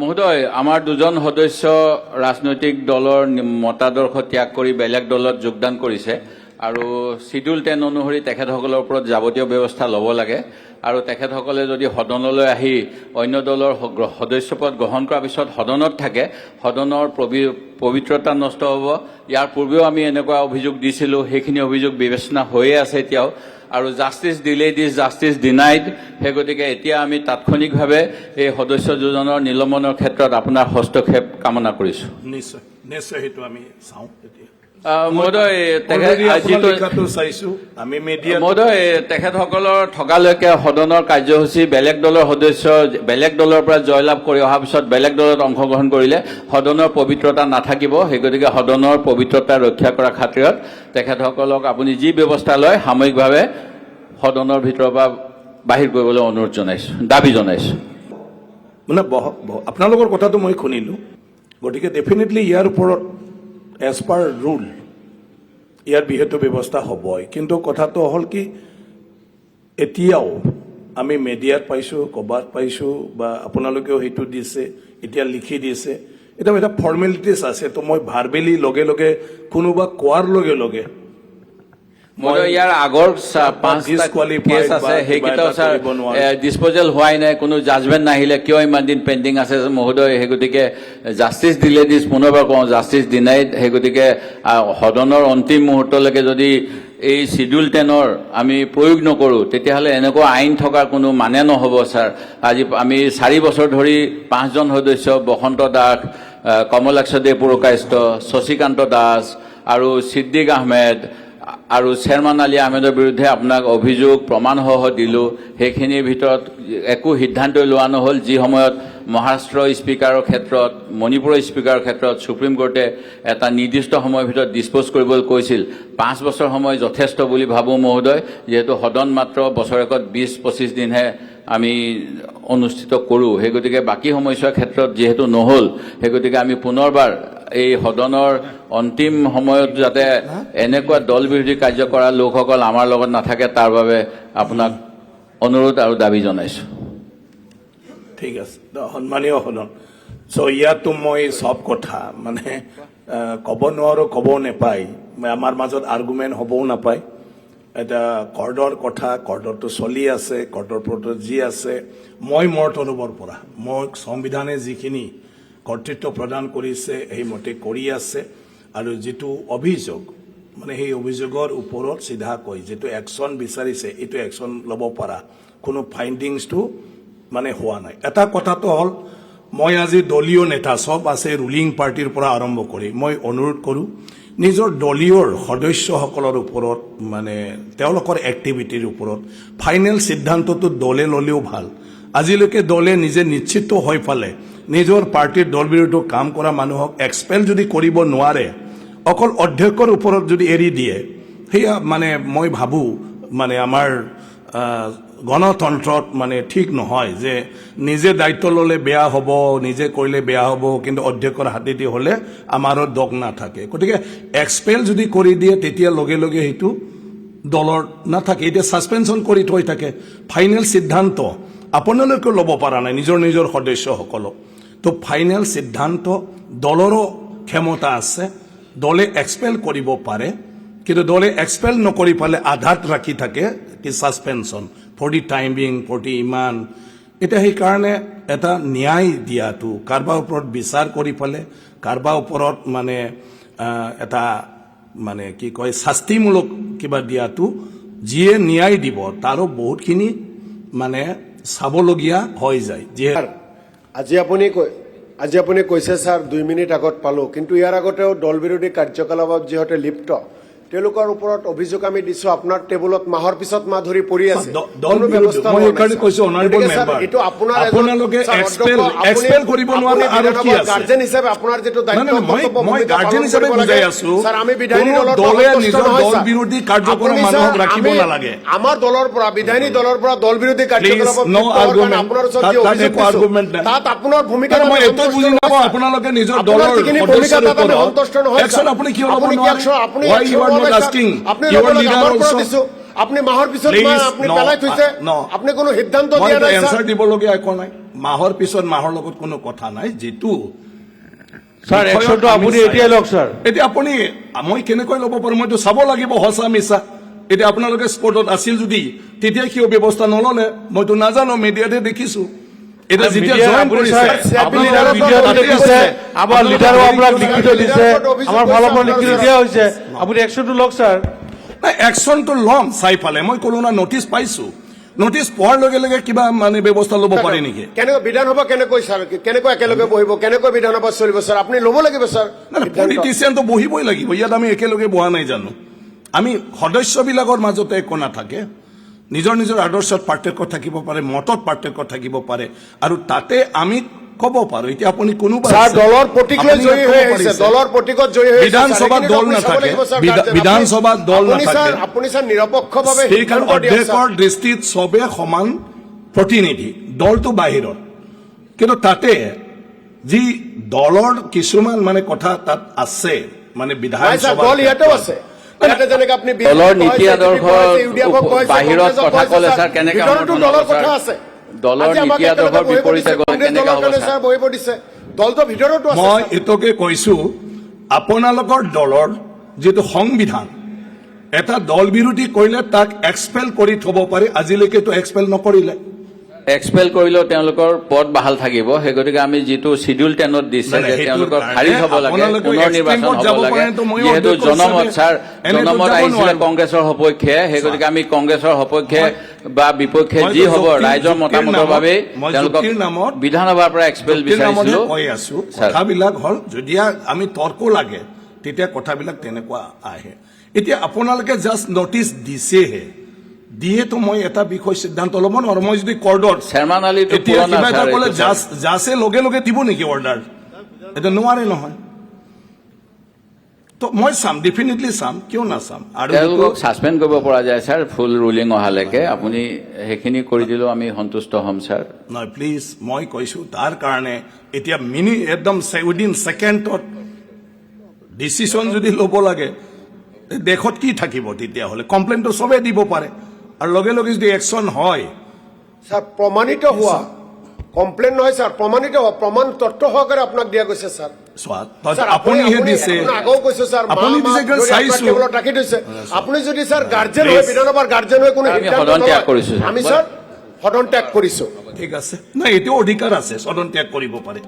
মহোদয়, আমাৰ দুজন সদস্য ৰাজনৈতিক দলৰ মতাদৰ্শ ত্যাগ কৰি বেলেগ দলত যোগদান কৰিছে আৰু শিডিউল 10 অনুসৰি তেখেতসকলৰ ওপৰত যাৱতীয় ব্যৱস্থা ল'ব লাগে আৰু তেখেতসকলে যদি সদনলৈ আহি অন্য দলৰ সদস্যপদ গ্ৰহণ কৰাৰ পিছত সদনত থাকে, সদনৰ পবিত্ৰতা নষ্ট হ'ব। ইয়াৰ পূৰ্বেও আমি এনেকুৱা অভিযোগ দিছিলোঁ, সেইখিনি অভিযোগ বিবেচনা হৈয়ে আছে এতিয়াও। আৰু justice delayed is justice denied. সেই গতিকে এতিয়া আমি তাৎক্ষণিকভাৱে এই সদস্য দুজনৰ নিলম্বনৰ ক্ষেত্ৰত আপোনাৰ হস্তক্ষেপ কামনা কৰিছোঁ। নিশ্চয় নিশ্চয় সেইটো আমি চাওঁ। মহোদয়, তেখেতসকলৰ থকালৈকে সদনৰ কাৰ্যসূচী বেলেগ দলৰ সদস্য বেলেগ দলৰ পৰা জয়লাভ কৰি অহাৰ পিছত বেলেগ দলত অংশগ্ৰহণ কৰিলে সদনৰ পবিত্ৰতা নাথাকিব। সেই গতিকে সদনৰ পবিত্ৰতা ৰক্ষা কৰাৰ খাতিৰত তেখেতসকলক আপুনি যি ব্যৱস্থা লয় সাময়িকভাৱে সদনৰ ভিতৰৰ পৰা বাহিৰ কৰিবলৈ অনুৰোধ জনাইছোঁ, দাবী জনাইছোঁ। মানে আপোনালোকৰ কথাটো মই শুনিলোঁ, গতিকে ডেফিনেটলি ইয়াৰ ওপৰত এজ পাৰ ৰুল ইয়াৰ বিহিত ব্যৱস্থা হ'বই। কিন্তু কথাটো হ'ল কি, এতিয়াও আমি মিডিয়াত পাইছোঁ, ক'ৰবাত পাইছোঁ বা আপোনালোকেও সেইটো দিছে, এতিয়া লিখি দিছে, এটা ফৰ্মেলিটিছ আছে। তো মই ভাৰ্বেলি লগে লগে কোনোবা কোৱাৰ লগে লগে ইয়াৰ আগৰ 5টা কেছ আছে, সেইকেইটাও ছাৰ ডিছপ'জেল হোৱাই নাই, কোনো জাজমেণ্ট নাহিলে, কিয় ইমান দিন পেণ্ডিং আছে মহোদয়? সেই গতিকে জাষ্টিছ ডিলেড ইজ, পুনৰবাৰ কওঁ, জাষ্টিছ ডিনাইড। সেই গতিকে সদনৰ অন্তিম মুহূৰ্তলৈকে যদি এই শিডিউল 10ৰ আমি প্ৰয়োগ নকৰোঁ, তেতিয়াহ'লে এনেকুৱা আইন থকাৰ কোনো মানে নহ'ব ছাৰ। আজি আমি 4 বছৰ ধৰি 5জন সদস্য, বসন্ত দাস, কমলাক্ষ দে পুৰকায়স্থ, শশীকান্ত দাস আৰু ছিদ্দিক আহমেদ আৰু চেয়াৰমান আলী আহমেদৰ বিৰুদ্ধে আপোনাক অভিযোগ প্ৰমাণসহ দিলোঁ। সেইখিনিৰ ভিতৰত একো সিদ্ধান্তই লোৱা নহ'ল। যি সময়ত মহাৰাষ্ট্ৰ স্পীকাৰৰ ক্ষেত্ৰত, মণিপুৰৰ স্পীকাৰৰ ক্ষেত্ৰত সুপ্ৰিম কোৰ্টে এটা নিৰ্দিষ্ট সময়ৰ ভিতৰত ডিছপ'জ কৰিবলৈ কৈছিল। 5 বছৰ সময় যথেষ্ট বুলি ভাবোঁ মহোদয়, যিহেতু সদন মাত্ৰ বছৰেকত 20-25 দিনহে আমি অনুষ্ঠিত কৰোঁ। সেই গতিকে বাকী সময়ছোৱাৰ ক্ষেত্ৰত যিহেতু নহ'ল, সেই গতিকে আমি পুনৰবাৰ এই সদনৰ অন্তিম সময়ত যাতে এনেকুৱা দল বিৰোধী কাৰ্য কৰা লোকসকল আমাৰ লগত নাথাকে, তাৰ বাবে আপোনাক অনুৰোধ আৰু দাবী জনাইছোঁ। ঠিক আছে, সন্মানীয় সদন। চ' ইয়াতো মই চব কথা মানে ক'ব নোৱাৰোঁ, ক'ব নাপায়, আমাৰ মাজত আৰ্গুমেণ্ট হ'বও নাপায়। এটা কৰ্ডৰ কথা, কৰ্ডৰটো চলি আছে, কৰ্ডৰ ওপৰত যি আছে, মই মোৰ তৰফৰ পৰা মই সংবিধানে যিখিনি কৰ্তৃত্ব প্ৰদান কৰিছে সেইমতে কৰি আছে। আৰু যিটো অভিযোগ, মানে সেই অভিযোগৰ ওপৰত চিধাকৈ যিটো একশ্যন বিচাৰিছে, এইটো একশ্যন ল'ব পৰা কোনো ফাইণ্ডিংছটো মানে হোৱা নাই। এটা কথাটো হ'ল, মই আজি দলীয় নেতা চব আছে, ৰুলিং পাৰ্টিৰ পৰা আৰম্ভ কৰি মই অনুৰোধ কৰোঁ, নিজৰ দলীয় সদস্যসকলৰ ওপৰত মানে তেওঁলোকৰ এক্টিভিটিৰ ওপৰত ফাইনেল সিদ্ধান্তটো দলে ল'লেও ভাল। আজিলৈকে দলে নিজে নিশ্চিত হৈ পালে নিজৰ পাৰ্টিৰ দল বিৰুদ্ধে কাম কৰা মানুহক এক্সপেল যদি কৰিব নোৱাৰে, অকল অধ্যক্ষৰ ওপৰত যদি এৰি দিয়ে, সেয়া মানে মই ভাবোঁ মানে আমাৰ গণতন্ত্ৰত মানে ঠিক নহয়। যে নিজে দায়িত্ব ল'লে বেয়া হ'ব, নিজে কৰিলে বেয়া হ'ব, কিন্তু অধ্যক্ষৰ হাতেদি হ'লে আমাৰো দগ নাথাকে। গতিকে এক্সপেল যদি কৰি দিয়ে, তেতিয়া লগে লগে সেইটো দলৰ নাথাকে, এতিয়া ছাছপেনশ্যন কৰি থৈ থাকে। ফাইনেল সিদ্ধান্ত আপোনালোকেও ল'ব পৰা নাই নিজৰ নিজৰ সদস্যসকলক। তো ফাইনেল সিদ্ধান্ত দলৰো ক্ষমতা আছে, দলে এক্সপেল কৰিব পাৰে, কিন্তু দলে এক্সপেল নকৰি পালে আধাত ৰাখি থাকে কি suspension for the timing, for the ইমান। এতিয়া সেইকাৰণে এটা ন্যায় দিয়াটো, কাৰোবাৰ ওপৰত বিচাৰ কৰি পালে কাৰোবাৰ ওপৰত মানে এটা মানে কি কয় শাস্তিমূলক কিবা দিয়াটো, যিয়ে ন্যায় দিব তাৰো বহুতখিনি মানে চাবলগীয়া হৈ যায়। যিহেতু আজি আপুনি কৈছে ছাৰ 2 মিনিট আগত পালোঁ, কিন্তু ইয়াৰ আগতেও দল বিৰোধী কাৰ্যকলাপত যিহেতু লিপ্ত তেওঁলোকৰ ওপৰত অভিযোগ আমি দিছোঁ। আপোনাৰ টেবুলত মাহৰ পিছত মাহ ধৰি পৰি আছে। গাৰ্জেন হিচাপে আপোনাৰ যিটো দায়িত্ব, আমি বিধায়িনী আমাৰ দলৰ পৰা বিধায়িনী দলৰ পৰা দল বিৰোধী কাৰ্যকলাপত আপোনাৰ ওচৰত তাত আপোনাৰ ভূমিকা আপোনালোকে নিজৰ দলৰ সন্তুষ্ট নহয়। আপনি মাহৰ পিছত Please, আপনি no, পেলাই থৈছে no. আপনি কোনো সিদ্ধান্ত মই দিয়া নাই এনচাৰ স্যাৰ দিবলগীয়া একো নাই মাহৰ পিছত মাহৰ লগত কোনো কথা নাই যিটো স্যার বিষয়ত একশনটো আমি আপুনি চাই এতিয়াই লওক স্যার এতিয়া আপুনি মই কেনেকৈ ল'ব পাৰো মইতো চাব লাগিব সঁচা মিছা এতিয়া আপোনালোকে স্পৰ্টত আছিল যদি তেতিয়া কিয় ব্যৱস্থা নললে মইতো নাজানো মিডিয়াতে দেখিছো এতিয়া যেতিয়া মিডিয়া জইন আপুনি কৰিছে স্যাৰ আপনি আপোনালোকৰ যাৰা লগত ভিডিও অভিযোগ দেখিছে আছে। আবাৰ লিডাৰও আপনাৰ লিখিত দিছে অভিযোগ আমাৰ কৰিছে ফালৰ পৰা আপোনালোকৰ লিখিত লগত। দিয়া হৈছে আপুনি একশনটো লওক স্যার একশনটো ল'ম চাই পালে মই কোনো না নটিচ পাইছো নটিচ পোৱাৰ লগে লগে কিবা মানে ব্যৱস্থা ল'ব পাৰি নেকি কেনেকৈ বিধানসভা কেনেকৈ স্যাৰ কেনেকৈ একেলগে বহিব কেনেকৈ বিধানসভা চলিব স্যাৰ আপুনি ল'ব লাগিব স্যাৰ সিদ্ধান্ত। পলিটিচিয়ানটো বহিবই লাগিব ইয়াত আমি একেলগে বহা নাই জানো আমি সদস্যবিলাকৰ মাজতে একো নাথাকে নিজৰ নিজৰ আদৰ্শত পাৰ্থক্য থাকিব পাৰে মতত পাৰ্থক্য থাকিব পাৰে আৰু তাতে আমি ক'ব পাৰো এতিয়া আপুনি কোনোবা স্যাৰ আছে, দলৰ প্ৰতীক লৈ আপুনি জয়ী ক'ব হৈ আহিছে পাৰিছে। দলৰ প্ৰতীকত জয়ী হৈ আহিছে বিধানসভাত স্যাৰ, দল এইখিনিতো আপুনি চাব নাথাকে। লাগিব স্যাৰ, বিধা- গাৰ্জেন। বিধানসভাত দল আপুনি নাথাকে। স্যাৰ আপুনি স্যাৰ নিৰপেক্ষভাৱে সেইকাৰণে সিদ্ধান্ত দিয়ক স্যাৰ। অধ্যক্ষৰ দৃষ্টিত চবে সমান প্ৰতিনিধি দলটো বাহিৰত কিন্তু তাতে যি দলৰ কিছুমান মানে কথা তাত আছে মানে নাই স্যাৰ বিধানসভা দল ইয়াতেও আছে ইয়াতে যেনেকে আপুনি দলৰ নীতি আদৰ্শ ইউডিএফক কৈছে, বাহিৰত কংগ্ৰেছক কথা কৈছে, ক'লে স্যাৰ, স্যাৰ কেনেকে ভিতৰতো সমৰ্থন দলৰ হ'ব, কথা স্যাৰ? আছে দলৰ আজি আমাক নীতি আদৰ্শৰ একেলগে বহিব বিপৰীতে দিছে, গ'লে কংগ্ৰেছ কেনেকে দলৰ হ'ব, কাৰণে স্যাৰ? স্যাৰ বহিব দিছে দলটো ভিতৰতো আছে মই স্যাৰ। এইটোকে কৈছো আপোনালোকৰ দলৰ যিটো সংবিধান এটা দল বিৰোধী কৰিলে তাক এক্সপেল কৰি থব পাৰি আজিলৈকেতো এক্সপেল নকৰিলে এক্সপেল কৰিলেও তেওঁলোকৰ পদ বাহাল থাকিব সেই গতিকে আমি যিটো শিডিউল 10ত দিছে নাই, নাই, যে সেইটোৰ তেওঁলোকৰ কাৰণে খাৰিজ হ'ব লাগে আপোনালোকে পুনৰ নিৰ্বাচন extreme-ত হ'ব যাব লাগে পাৰেতো ময়ো যিহেতু অধ্যক্ষ জনমত হিচাপে ছাৰ এনেতো জনমত যাব আহিছিলে নোৱাৰো। কংগ্ৰেছৰ সপক্ষে সেই গতিকে আমি কংগ্ৰেছৰ সপক্ষে বা বিপক্ষে মইতো যি হ'ব যুক্তিৰ- ৰাইজৰ যুক্তিৰ মতামতৰ নামত- বাবেই মই তেওঁলোকক যুক্তিৰ নামত- বিধানসভাৰ পৰা এক্সপেল যুক্তিৰ নামতহে বিচাৰিছিলো কৈ আছো ছাৰ। কথাবিলাক হ'ল যদি আমি তৰ্ক লাগে তেতিয়া কথাবিলাক তেনেকুৱা আহে এতিয়া আপোনালোকে জাষ্ট নটিচ দিছেহে দিয়েতো মই এটা বিষয় সিদ্ধান্ত ল'ব নোৱাৰো মই যদি কৰ্ডত চেয়াৰমান আলীটো এতিয়া পুৰণা কিবা এটা ছাৰ, ক'লে এইটো ছাৰ। জাছে লগে লগে দিব নেকি অৰ্ডাৰ এটা নোৱাৰে নহয় তো মই চাম ডেফিনেটলি চাম কিয় নাচাম আৰু তেওঁলোকক ছাছপেণ্ড কৰিব পৰা যায় ছাৰ ফুল ৰুলিং অহালৈকে আপুনি সেইখিনি কৰি দিলেও আমি সন্তুষ্ট হ'ম ছাৰ নহয় প্লিজ মই কৈছো তাৰ কাৰণে এতিয়া একদম উইদিন ছেকেণ্ডত ডিচিশ্যন যদি ল'ব লাগে দেশত কি থাকিব তেতিয়াহ'লে কমপ্লেইনটো চবেই দিব পাৰে আৰু লগে লগে যদি একশ্যন হয় স্যাৰ প্ৰমাণিত হোৱা কমপ্লেইন নহয় স্যাৰ প্ৰমাণিত হোৱা প্ৰমাণ তথ্য সহকাৰে আপোনাক দিয়া গৈছে স্যাৰ চোৱা স্যাৰ, আপুনিহে দিছে আপোনাক আগেও কৈছো স্যাৰ আপুনি দিছে কাৰণ চাইছো টেবুলত ৰাখি থৈছে আপুনি যদি স্যাৰ গাৰ্জেন হয় বিধানসভাৰ গাৰ্জেন হৈ কোনো আমি সিদ্ধান্ত সদন ত্যাগ নলয়, কৰিছো, ছাৰ। আমি স্যাৰ সদন ত্যাগ কৰিছো ঠিক আছে নাই এইটো অধিকাৰ আছে সদন ত্যাগ কৰিব পাৰে